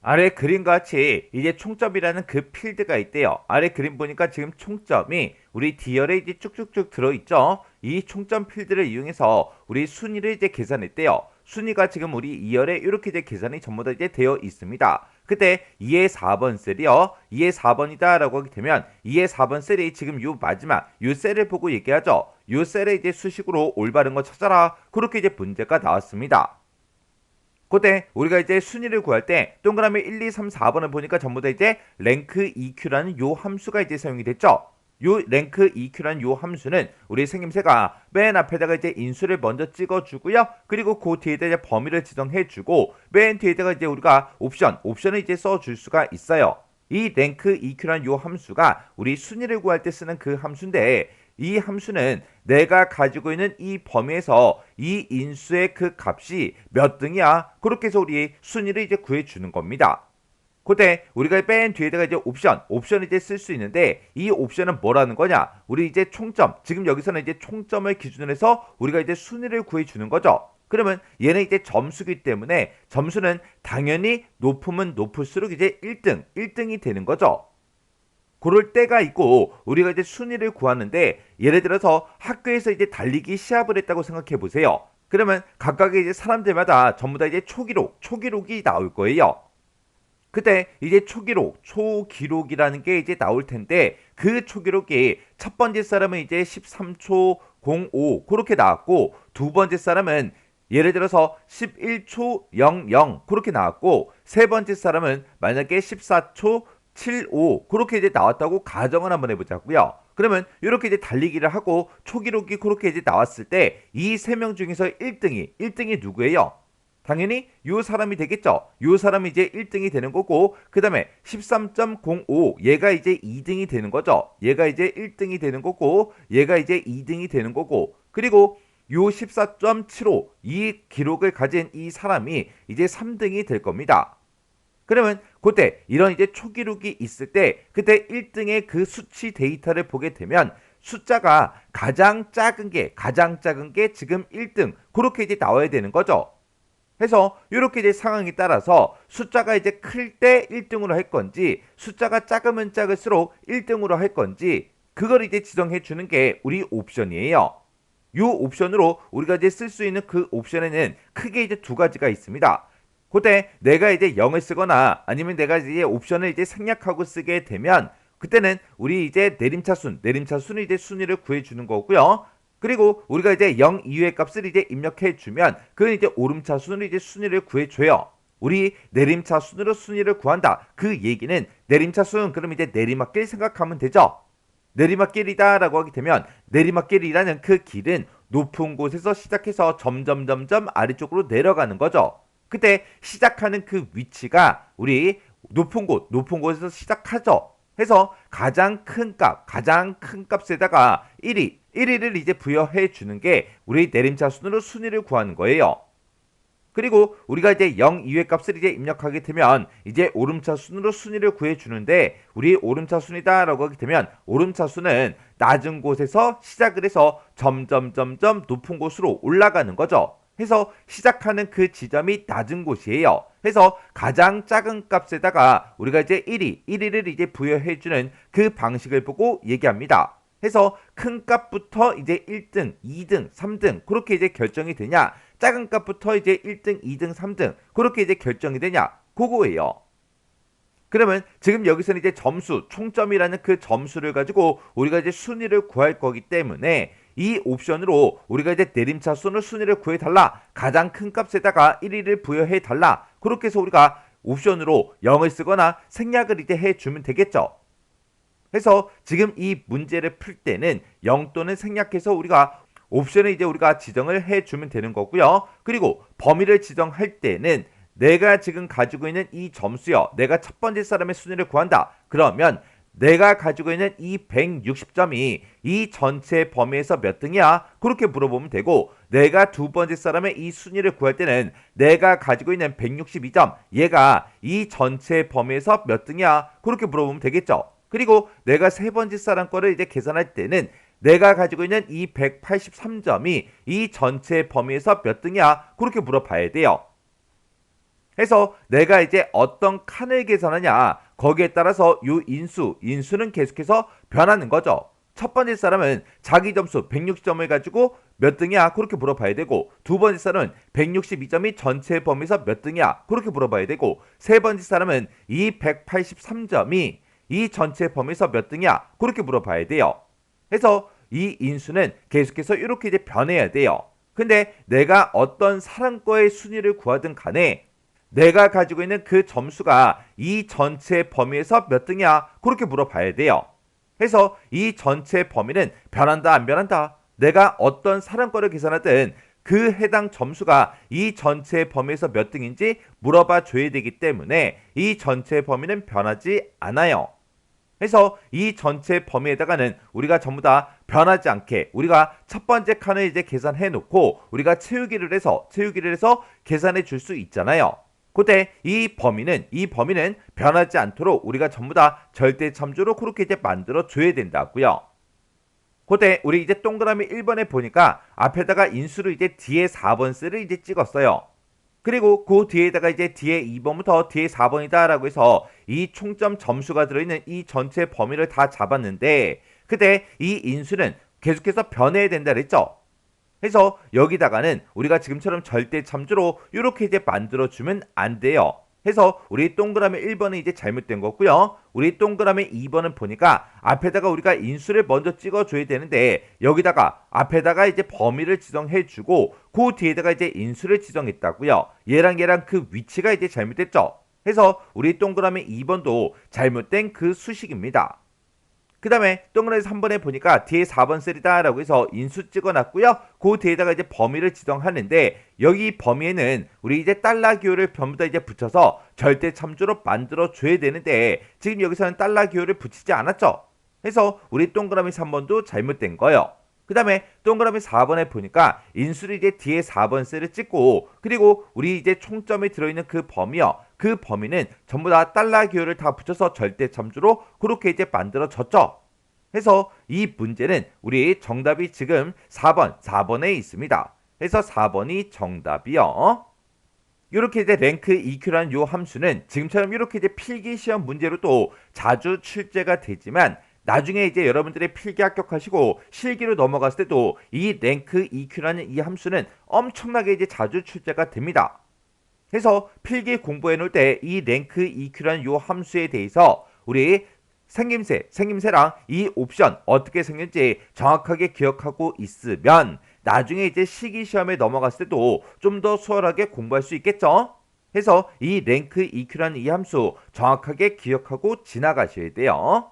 아래 그림 같이 이제 총점이라는 그 필드가 있대요. 아래 그림 보니까 지금 총점이 우리 D열에 이제 쭉쭉쭉 들어있죠. 이 총점 필드를 이용해서 우리 순위를 이제 계산했대요. 순위가 지금 우리 2열에 이렇게 이제 계산이 전부 다 이제 되어 있습니다. 그때 2의 4번 셀이요. 2의 4번이다 라고 하게 되면 2의 4번 셀이 지금 요 마지막 요 셀을 보고 얘기하죠. 요 셀에 이제 수식으로 올바른 거 찾아라. 그렇게 이제 문제가 나왔습니다. 그때 우리가 이제 순위를 구할 때 동그라미 1, 2, 3, 4번을 보니까 전부 다 이제 랭크 EQ라는 요 함수가 이제 사용이 됐죠. 요 랭크 EQ라는 요 함수는 우리 생김새가 맨 앞에다가 이제 인수를 먼저 찍어주고요. 그리고 그 뒤에다 이제 범위를 지정해주고 맨 뒤에다가 이제 우리가 옵션을 이제 써줄 수가 있어요. 이 랭크 EQ라는 요 함수가 우리 순위를 구할 때 쓰는 그 함수인데 이 함수는 내가 가지고 있는 이 범위에서 이 인수의 그 값이 몇 등이야? 그렇게 해서 우리 순위를 이제 구해주는 겁니다. 그때 우리가 맨 뒤에다가 이제 옵션을 이제 쓸 수 있는데 이 옵션은 뭐라는 거냐? 우리 이제 총점, 지금 여기서는 이제 총점을 기준으로 해서 우리가 이제 순위를 구해주는 거죠. 그러면 얘는 이제 점수기 때문에 점수는 당연히 높으면 높을수록 이제 1등이 되는 거죠. 그럴 때가 있고 우리가 이제 순위를 구하는데 예를 들어서 학교에서 이제 달리기 시합을 했다고 생각해 보세요. 그러면 각각의 이제 사람들마다 전부 다 이제 초기록이 나올 거예요. 그때 이제 초기록이라는 게 이제 나올 텐데 그 초기록이 첫 번째 사람은 이제 13초 05 그렇게 나왔고 두 번째 사람은 예를 들어서 11초 00 그렇게 나왔고 세 번째 사람은 만약에 14초 75 그렇게 이제 나왔다고 가정을 한번 해보자고요. 그러면 이렇게 이제 달리기를 하고 초기록이 그렇게 이제 나왔을 때 이 세 명 중에서 1등이 누구예요? 당연히 요 사람이 되겠죠. 요 사람이 이제 1등이 되는 거고 그 다음에 13.05 얘가 이제 2등이 되는 거죠. 얘가 이제 1등이 되는 거고 얘가 이제 2등이 되는 거고 그리고 요 14.75 이 기록을 가진 이 사람이 이제 3등이 될 겁니다. 그러면 그때 이런 이제 초기록이 있을 때 그때 1등의 그 수치 데이터를 보게 되면 숫자가 가장 작은 게 지금 1등 그렇게 이제 나와야 되는 거죠. 해서 이렇게 이제 상황에 따라서 숫자가 이제 클 때 1등으로 할 건지 숫자가 작으면 작을수록 1등으로 할 건지 그걸 이제 지정해 주는 게 우리 옵션이에요. 이 옵션으로 우리가 이제 쓸 수 있는 그 옵션에는 크게 이제 두 가지가 있습니다. 그때 내가 이제 0을 쓰거나 아니면 내가 이제 옵션을 이제 생략하고 쓰게 되면 그때는 우리 이제 내림차순 이제 순위를 구해주는 거고요. 그리고 우리가 이제 0 이후의 값을 이제 입력해주면 그건 이제 오름차순으로 이제 순위를 구해줘요. 우리 내림차순으로 순위를 구한다. 그 얘기는 내림차순 그럼 이제 내리막길 생각하면 되죠. 내리막길이다라고 하게 되면 내리막길이라는 그 길은 높은 곳에서 시작해서 점점 아래쪽으로 내려가는 거죠. 그때 시작하는 그 위치가 우리 높은 곳에서 시작하죠. 해서 가장 큰 값에다가 1위를 이제 부여해 주는 게 우리 내림차순으로 순위를 구하는 거예요. 그리고 우리가 이제 0 이외 값을 이제 입력하게 되면 이제 오름차순으로 순위를 구해 주는데 우리 오름차순이다라고 하게 되면 오름차순은 낮은 곳에서 시작을 해서 점점 높은 곳으로 올라가는 거죠. 해서 시작하는 그 지점이 낮은 곳이에요. 해서 가장 작은 값에다가 우리가 이제 1위를 이제 부여해 주는 그 방식을 보고 얘기합니다. 해서 큰 값부터 이제 1등, 2등, 3등 그렇게 이제 결정이 되냐 작은 값부터 이제 1등, 2등, 3등 그렇게 이제 결정이 되냐 그거예요. 그러면 지금 여기서는 이제 총점이라는 그 점수를 가지고 우리가 이제 순위를 구할 거기 때문에 이 옵션으로 우리가 이제 내림차순을 순위를 구해달라. 가장 큰 값에다가 1위를 부여해달라. 그렇게 해서 우리가 옵션으로 0을 쓰거나 생략을 이제 해주면 되겠죠. 그래서 지금 이 문제를 풀 때는 0 또는 생략해서 우리가 옵션을 이제 우리가 지정을 해주면 되는 거고요. 그리고 범위를 지정할 때는 내가 지금 가지고 있는 이 점수요. 내가 첫 번째 사람의 순위를 구한다. 그러면 내가 가지고 있는 이 160점이 이 전체 범위에서 몇 등이야? 그렇게 물어보면 되고 내가 두 번째 사람의 이 순위를 구할 때는 내가 가지고 있는 162점 얘가 이 전체 범위에서 몇 등이야? 그렇게 물어보면 되겠죠. 그리고 내가 세 번째 사람 거를 이제 계산할 때는 내가 가지고 있는 이 183점이 이 전체 범위에서 몇 등이야? 그렇게 물어봐야 돼요. 해서 내가 이제 어떤 칸을 계산하냐 거기에 따라서 요 인수는 계속해서 변하는 거죠. 첫 번째 사람은 자기 점수 160점을 가지고 몇 등이야 그렇게 물어봐야 되고, 두 번째 사람은 162점이 전체 범위에서 몇 등이야 그렇게 물어봐야 되고, 세 번째 사람은 이 183점이 이 전체 범위에서 몇 등이야 그렇게 물어봐야 돼요. 해서 이 인수는 계속해서 이렇게 이제 변해야 돼요. 근데 내가 어떤 사람 거의 순위를 구하든 간에 내가 가지고 있는 그 점수가 이 전체 범위에서 몇 등이야 그렇게 물어봐야 돼요. 해서 이 전체 범위는 변한다 안 변한다, 내가 어떤 사람 거를 계산하든 그 해당 점수가 이 전체 범위에서 몇 등인지 물어봐 줘야 되기 때문에 이 전체 범위는 변하지 않아요. 해서 이 전체 범위에다가는 우리가 전부 다 변하지 않게 우리가 첫 번째 칸을 이제 계산해 놓고 우리가 채우기를 해서 계산해 줄 수 있잖아요. 그때 이 범위는 변하지 않도록 우리가 전부 다 절대 참조로 그렇게 이제 만들어 줘야 된다고요. 그때 우리 이제 동그라미 1번에 보니까 앞에다가 인수를 이제 뒤에 4번 셀을 이제 찍었어요. 그리고 그 뒤에다가 이제 뒤에 2번부터 뒤에 4번이다 라고 해서 이 총점 점수가 들어있는 이 전체 범위를 다 잡았는데, 그때 이 인수는 계속해서 변해야 된다 그랬죠. 해서 여기다가는 우리가 지금처럼 절대 참조로 이렇게 이제 만들어주면 안 돼요. 해서 우리 동그라미 1번은 이제 잘못된 거고요. 우리 동그라미 2번은 보니까 앞에다가 우리가 인수를 먼저 찍어줘야 되는데 여기다가 앞에다가 이제 범위를 지정해주고 그 뒤에다가 이제 인수를 지정했다고요. 얘랑 그 위치가 이제 잘못됐죠. 해서 우리 동그라미 2번도 잘못된 그 수식입니다. 그 다음에 동그라미 3번에 보니까 뒤에 4번 셀이다 라고 해서 인수 찍어놨고요. 그 뒤에다가 이제 범위를 지정하는데 여기 범위에는 우리 이제 달러 기호를 전부 다 이제 붙여서 절대 참조로 만들어 줘야 되는데 지금 여기서는 달러 기호를 붙이지 않았죠. 해서 우리 동그라미 3번도 잘못된 거예요. 그 다음에 동그라미 4번에 보니까 인수를 이제 뒤에 4번 셀을 찍고 그리고 우리 이제 총점이 들어있는 그 범위요. 그 범위는 전부 다 달러 기호를 다 붙여서 절대 참조로 그렇게 이제 만들어졌죠. 해서 이 문제는 우리 정답이 지금 4번에 있습니다. 해서 4번이 정답이요. 이렇게 이제 랭크 EQ라는 요 함수는 지금처럼 이렇게 이제 필기 시험 문제로도 자주 출제가 되지만 나중에 이제 여러분들의 필기 합격하시고 실기로 넘어갔을 때도 이 랭크 EQ라는 이 함수는 엄청나게 이제 자주 출제가 됩니다. 해서 필기 공부해 놓을 때 이 랭크 EQ라는 요 함수에 대해서 우리 생김새랑 이 옵션 어떻게 생겼는지 정확하게 기억하고 있으면 나중에 이제 실기시험에 넘어갔을 때도 좀 더 수월하게 공부할 수 있겠죠? 해서 이 랭크 EQ라는 이 함수 정확하게 기억하고 지나가셔야 돼요.